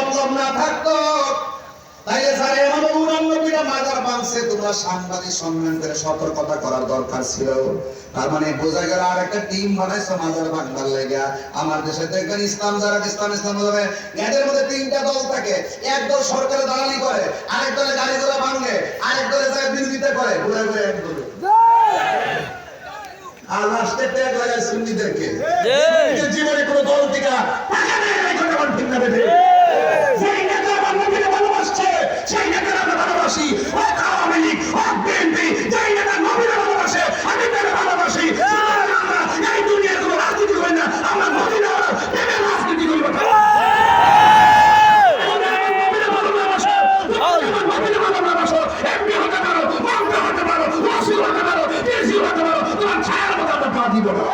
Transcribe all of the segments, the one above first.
সম্ভব না থাকতো তাইলে স্যার এমন 89টা মাজার ভাঙছে, তোমরা সাংবাদিক সম্মেলন করে সতর্কতা করার দরকার ছিল। তার মানে বোঝা গেল আর একটা টিম বানাইছে মাজার ভাঙবার লাগা। আমার দেশে দেখবেন ইসলাম যারা ইসলাম বলবে, এদের মধ্যে তিনটা দল থাকে। এক দল সরকারে দালালি করে, আরেক দলে গাড়ি ঘোড়া ভাঙে, আরেক দলে যায় বিরোধিতা করে, ঘুরে ঘুরে এক দল। আর লাস্টে ট্যাগ লাগায় সুন্নিদেরকে। জীবনে কোনো দল থেকে টাকা নেয় না, কোনো কোন ঠিক না বেঁধে। সেই নেতা আমার নবীকে ভালোবাসছে, সেই নেতারা আমরা ভালোবাসি। ওই আওয়ামী লীগ, ওই বিএনপি, যেই নেতা নবীকে ভালোবাসে, আমি তাকে ভালোবাসি। আমরা এই দুনিয়ার কোনো রাজনীতি করি না, আমরা মদিনা প্রেমের রাজনীতি করি। এমপি হতে পারো, মন্ত্রী হতে পারো, ওসি হতে পারো, ডিসি হতে পারো, তোমার ছায়ার মতো আমরা পা দিব না।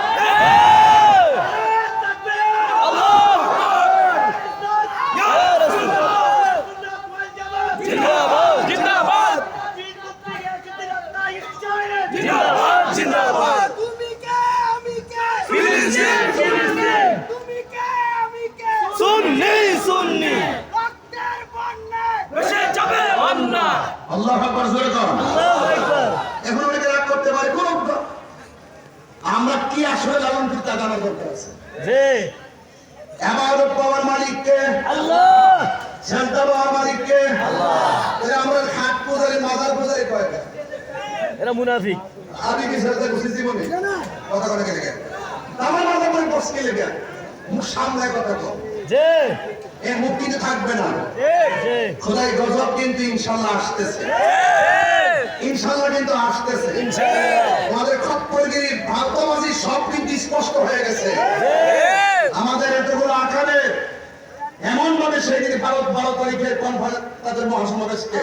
আল্লাহু আকবার জোরে কর। এখন অনেকে রাগ করতে পারে, কোন আমরা কি আসলে লালন করতে জানার দরকার আছে। ইবাদত পাওয়ার মালিক কে? আল্লাহ। সেজদা পাওয়ার মালিক কে? আল্লাহ। আমরা খাট পূজারি, মাজার পূজারি কয়টা? এরা মুনাফিক। আমি কি সেজদা করছি জীবনে? কথা বলে গেলে আমার মাঝে মনে পড়ছে লেগে মুখ সামনে কথা কও। জি। এই মুখ কিন্তু থাকবে না। জি। খোদাই গজব কিন্তু ইনশাআল্লাহ আসতেছে। ইনশাআল্লাহ কিন্তু আসতেছে। ইনশাআল্লাহ। আমাদের খপ্পরগিরি, ভারতবাসী সব কিন্তু স্পষ্ট হয়ে গেছে। আমাদের এতগুলো আকারে এমন ভাবে সেই দিন 12 তারিখের কনফারেন্স তাদের মহাসমাবেশকে